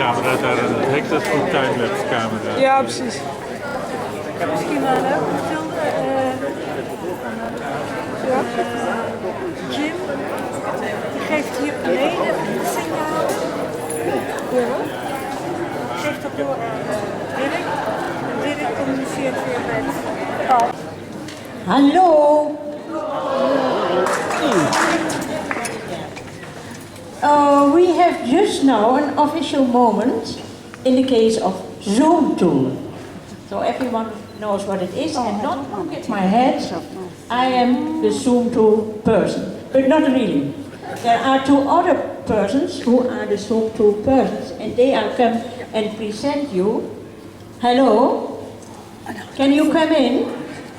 camera daar aan het hek, dat is voor timelapse camera. Ja, precies. Misschien wel leuk om te filmen. Ja. Jim, die geeft hier beneden een signaal. Ja. Geeft dat door Dirk. En Dirk communiceert weer met Paul. Hallo. We have just now an official moment in the case of Zoom tool. So everyone knows what it is, and not look at my head. I am the Zoom tool person, but not really. There are two other persons who are the Zoom tool persons, and they are come and present you. Hello? Can you come in?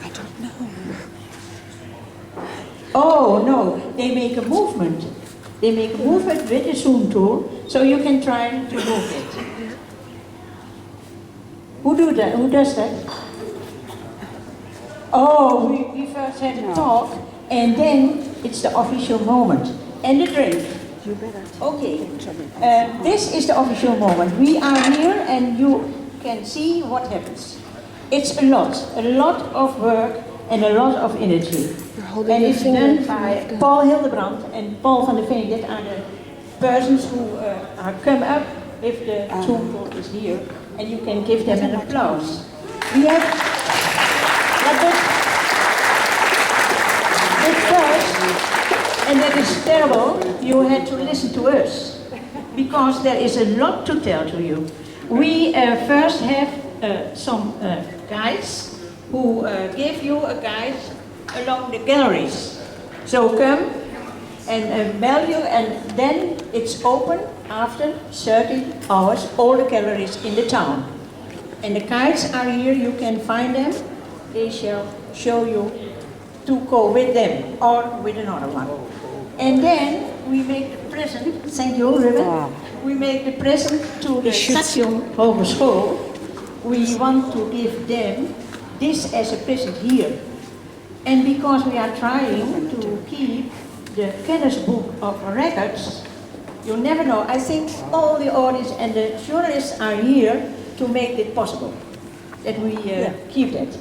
I don't know. Oh no, they make a movement. They make a movement with the Zoom tool, so you can try to move it. Who does that? Oh, we first had a talk, and then it's the official moment. And the drink. You better. Okay, this is the official moment. We are here, and you can see what happens. It's a lot of work and a lot of energy. And it's done by Paul Hildebrand and Paul van der Veen. That are the persons who are come up if the Zoom tool is here, and you can give them an applause. We have, but first, and that is terrible, you had to listen to us, because there is a lot to tell to you. We first have some guides who give you a guide along the galleries. So come and value, and then it's open after 30 hours, all the galleries in the town. And the guides are here, you can find them. They shall show you to go with them or with another one. And then we make the present, thank you Ruben, we make the present to the Saxion Hogeschool. We want to give them this as a present here. And because we are trying to keep the Kennis Book of Records, you never know. I think all the audience and the journalists are here to make it possible, that we keep that.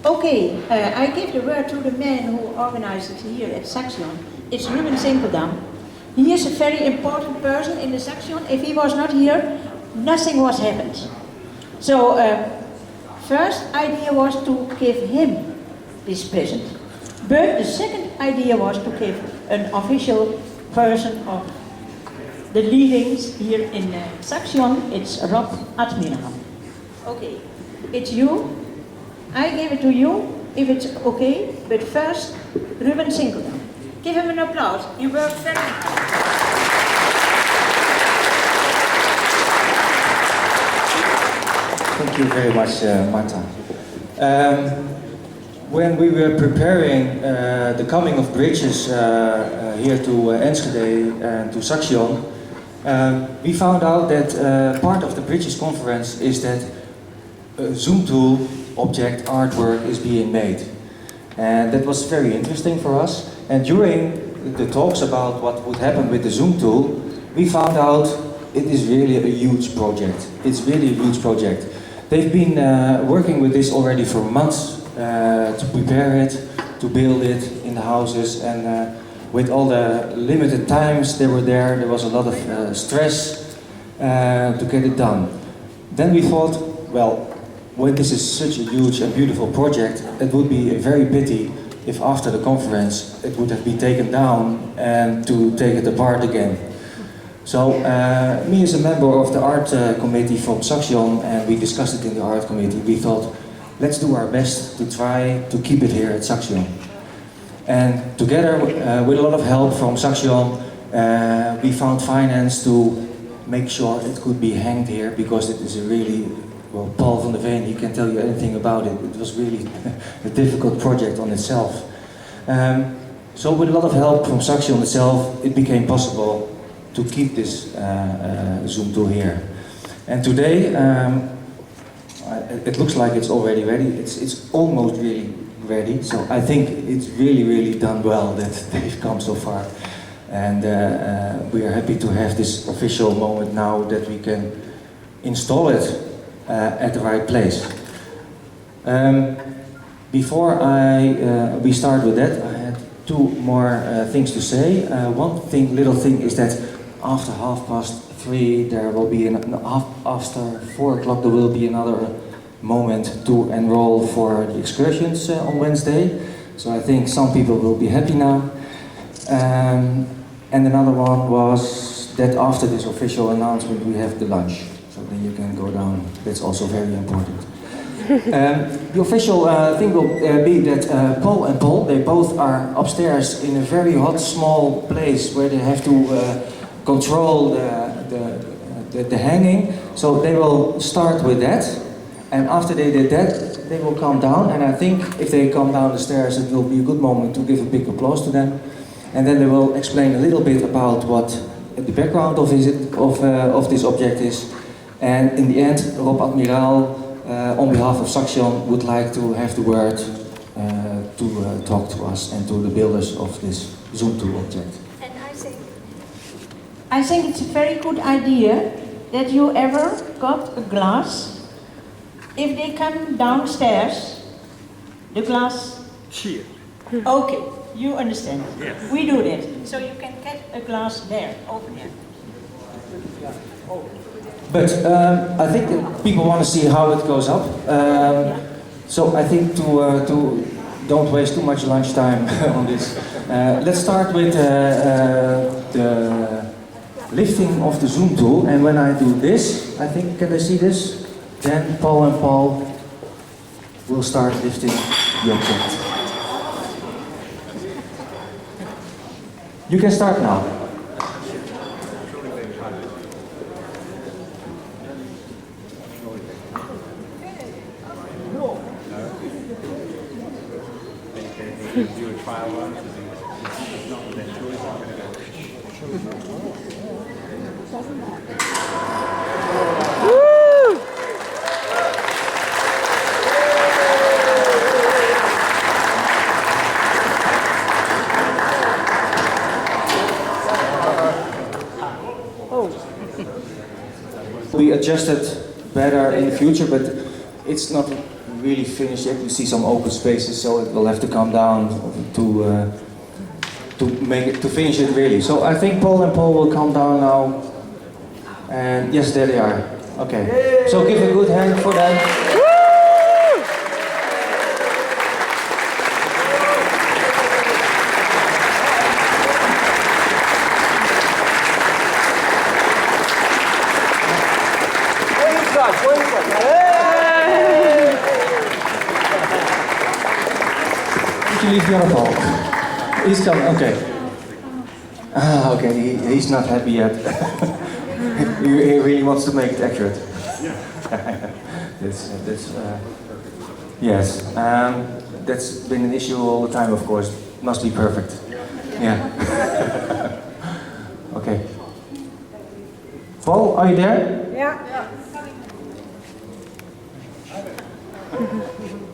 Okay, I give the word to the man who organized it here at Saxion. It's Ruben Zinkeldam. He is a very important person in the Saxion. If he was not here, nothing was happened. So, first idea was to give him this present. But the second idea was to give an official person of the leadings here in Saxion. It's Rob Admiraal. Okay, it's you. I give it to you, if it's okay. But first, Ruben Zinkeldam. Give him an applause. You worked very hard. Thank you very much, Marta. When we were preparing the coming of bridges here to Enschede and to Saxion, we found out that part of the Bridges conference is that a Zoom tool object artwork is being made. And that was very interesting for us. And during the talks about what would happen with the Zoom tool, we found out it is really a huge project. It's really a huge project. They've been working with this already for months to prepare it, to build it in the houses, and with all the limited times they were there was a lot of stress to get it done. Then we thought, well, when this is such a huge and beautiful project, it would be a very pity if after the conference it would have been taken down and to take it apart again. So me as a member of the art committee from Saxion, and we discussed it in the art committee, we thought, let's do our best to try to keep it here at Saxion. And together with a lot of help from Saxion, we found finance to make sure it could be hanged here, because it is a really, well, Paul van der Veen, he can tell you anything about it. It was really a difficult project on itself. So with a lot of help from Saxion itself, it became possible to keep this Zoom tool here. And today, it looks like it's already ready. It's almost really ready. So I think it's really done well that they've come so far. And we are happy to have this official moment now that we can install it at the right place. Before we start with that, I had two more things to say. One little thing is that after 3:30 there will be after 4 o'clock there will be another moment to enroll for the excursions on Wednesday. So I think some people will be happy now. And another one was that after this official announcement we have the lunch. So then you can go down. That's also very important. The official thing will be that Paul and Paul, they both are upstairs in a very hot, small place where they have to control the hanging. So they will start with that, and after they did that, they will come down. And I think if they come down the stairs, it will be a good moment to give a big applause to them. And then they will explain a little bit about what the background of this object is. And in the end, Rob Admiraal, on behalf of Saxion, would like to have the word to talk to us and to the builders of this Zoom tool object. And I think it's a very good idea that you ever got a glass. If they come downstairs, the glass. Cheer. Okay, you understand. Yes. We do that. So you can get a glass there, open it. But I think that people want to see how it goes up. So I think to don't waste too much lunchtime on this. Let's start with the lifting of the zoom tool. And when I do this, I think, can I see this? Then Paul and Paul will start lifting the object. You can start now. Do a trial run. Be adjusted better in the future, but it's not really finished yet. You see some open spaces, so it will have to come down to finish it really. So I think Paul and Paul will come down now. And yes, there they are. Okay. So give a good hand for them. Leave the other Paul. He's coming, okay. Okay, he's not happy yet. he really wants to make it accurate. Yes, that's been an issue all the time, of course. Must be perfect. Yeah. Okay. Paul, are you there? Ja.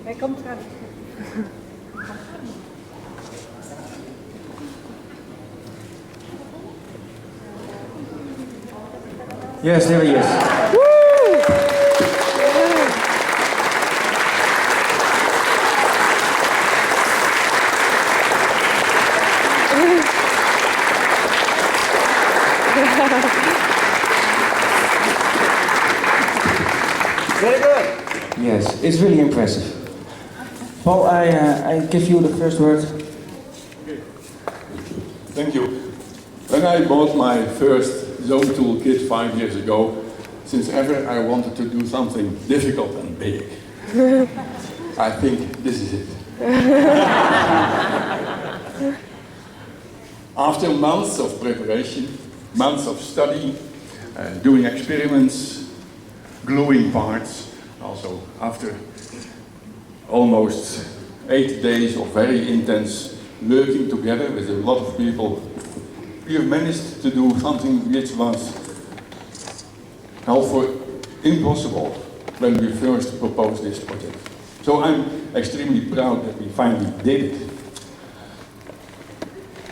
Hij komt eraan. Yes, there he is. Very good. Yes, it's really impressive. Paul, I give you the first word. Thank you. When I bought my first Zone Tool kit 5 years ago, since ever I wanted to do something difficult and big. I think this is it. After months of preparation, months of study, doing experiments, gluing parts, also after almost 8 days of very intense working together with a lot of people, we have managed to do something which was halfway impossible when we first proposed this project. So I'm extremely proud that we finally did it.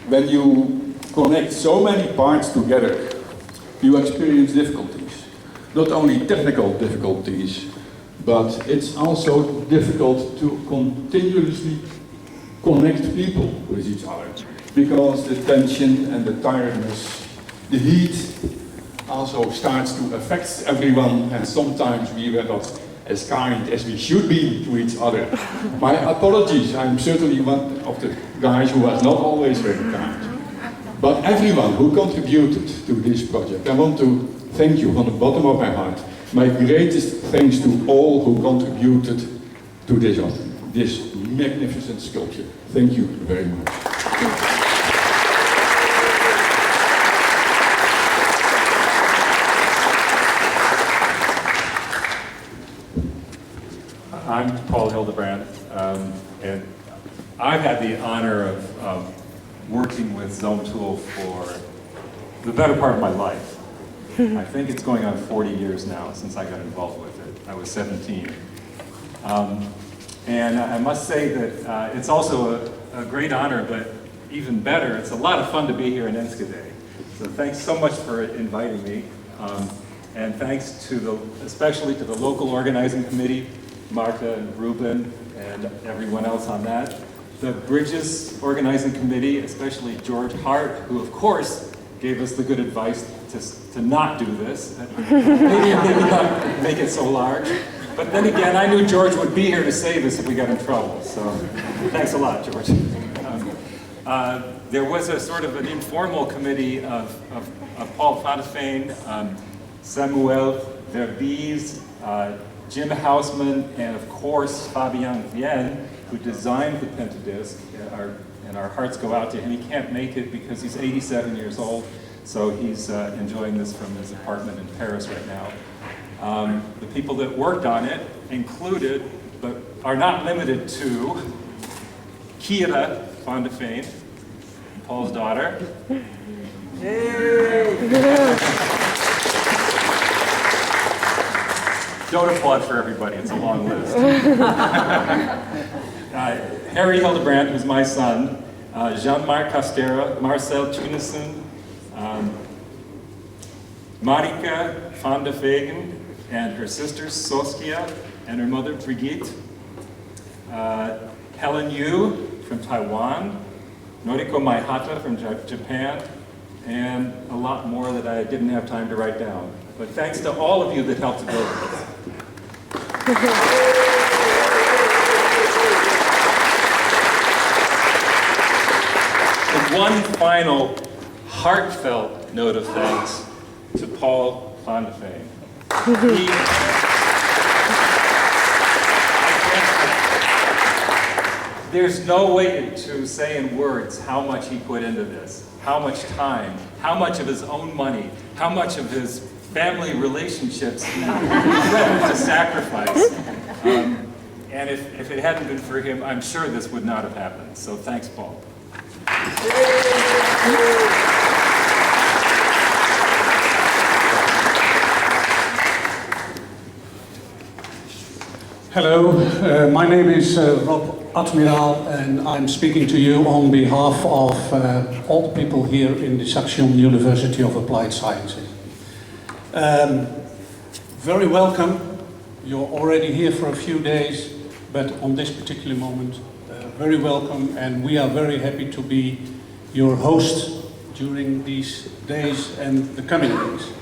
When you connect so many parts together, you experience difficulties. Not only technical difficulties, but it's also difficult to continuously connect people with each other. Because the tension and the tiredness, the heat also starts to affect everyone, and sometimes we were not as kind as we should be to each other. My apologies, I'm certainly one of the guys who was not always very kind. But everyone who contributed to this project, I want to thank you from the bottom of my heart. My greatest thanks to all who contributed to this magnificent sculpture. Thank you very much. I'm Paul Hildebrand, and I've had the honor of working with Zone Tool for the better part of my life. I think it's going on 40 years now since I got involved with it. I was 17. And I must say that it's also a great honor, but even better, it's a lot of fun to be here in Enschede. So thanks so much for inviting me. And thanks to especially to the local organizing committee, Marta and Ruben and everyone else on that. The Bridges Organizing Committee, especially George Hart, who of course gave us the good advice to not do this. Maybe not make it so large. But then again, I knew George would be here to save us if we got in trouble. So thanks a lot, George. There was a sort of an informal committee of Paul van der Veen, Samuel Verbies, Jim Hausman, and of course Fabian Vien, who designed the PentiDisc, and our hearts go out to him. He can't make it because he's 87 years old, so he's enjoying this from his apartment in Paris right now. The people that worked on it included, but are not limited to, Kira van der Veen, Paul's daughter. Don't applaud for everybody, it's a long list. Harry Hildebrand, who's my son, Jean-Marc Castera, Marcel Tunissen, Marika van der Vegen, and her sisters Soskia and her mother Brigitte, Helen Yu from Taiwan, Noriko Maihata from Japan, and a lot more that I didn't have time to write down. But thanks to all of you that helped to build this. And one final heartfelt note of thanks to Paul van der Veen. There's no way to say in words how much he put into this, how much time, how much of his own money, how much of his family relationships he threatened to sacrifice. And if it hadn't been for him, I'm sure this would not have happened. So thanks, Paul. Hello, my name is Rob Admiraal, and I'm speaking to you on behalf of all the people here in the Saxion University of Applied Sciences. Very welcome. You're already here for a few days, but on this particular moment, very welcome, and we are very happy to be your host during these days and the coming days.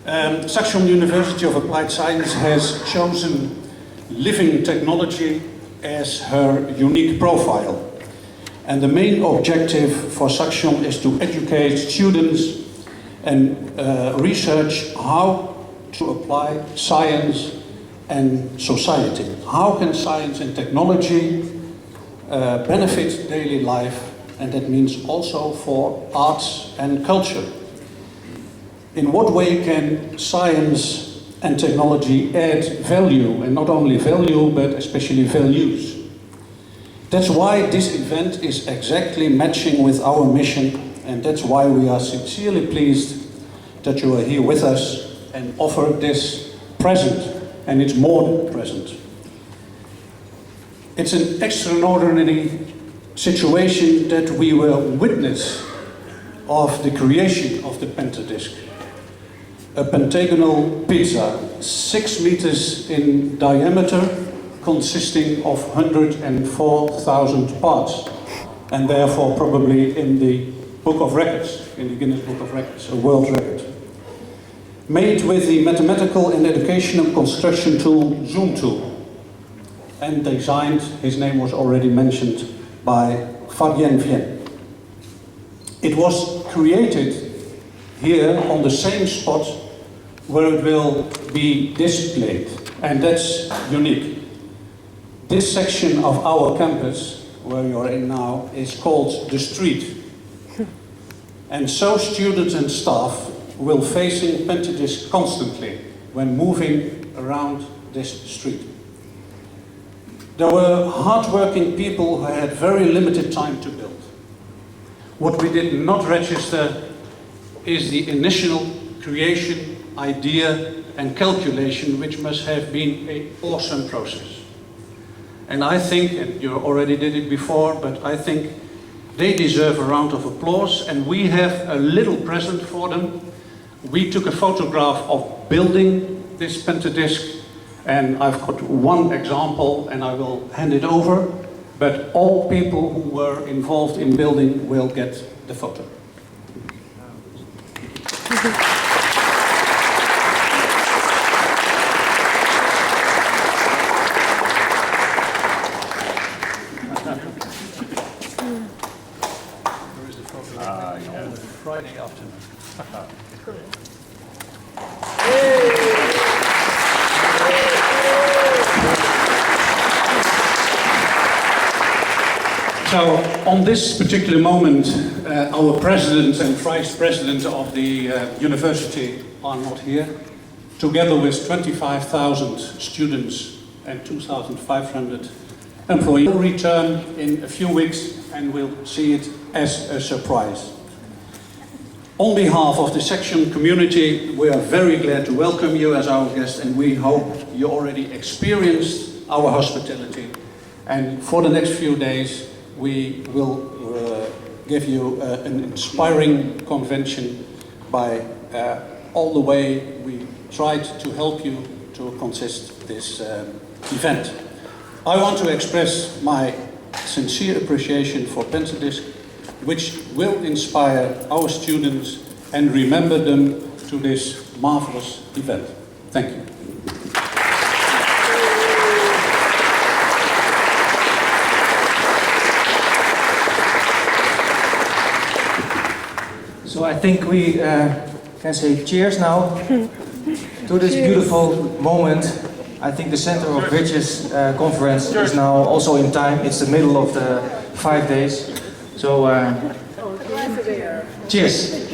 Saxion University of Applied Science has chosen living technology as her unique profile. And the main objective for Saxion is to educate students and research how to apply science and society. How can science and technology benefit daily life, and that means also for arts and culture. In what way can science and technology add value, and not only value, but especially values? That's why this event is exactly matching with our mission, and that's why we are sincerely pleased that you are here with us and offer this present, and it's more than present. It's an extraordinary situation that we will witness of the creation of the PentiDisc. A pentagonal pizza, 6 meters in diameter, consisting of 104,000 parts, and therefore probably in the Book of Records, in the Guinness Book of Records, a world record. Made with the mathematical and educational construction tool Zoom tool, and designed, his name was already mentioned, by Fabien Vien. It was created here on the same spot where it will be displayed, and that's unique. This section of our campus, where you're in now, is called the street. And so students and staff will facing PentiDisc constantly when moving around this street. There were hard-working people who had very limited time to build. What we did not register is the initial creation, idea and calculation, which must have been an awesome process. And I think, and you already did it before, but I think they deserve a round of applause, and we have a little present for them. We took a photograph of building this PentiDisc, and I've got one example and I will hand it over, but all people who were involved in building will get the photo. Where is the photo? Friday afternoon. So, on this particular moment, our president and vice president of the university are not here. Together with 25,000 students and 2,500 employees, will return in a few weeks and we'll see it as a surprise. On behalf of the Saxion community, we are very glad to welcome you as our guest, and we hope you already experienced our hospitality. And for the next few days, we will give you an inspiring convention by all the way we tried to help you to consist this event. I want to express my sincere appreciation for PentiDisc, which will inspire our students and remember them to this marvelous event. Thank you. So I think we can say cheers now to this beautiful moment. I think the Center of Bridges conference is now also in time. It's the middle of the 5 days. So cheers.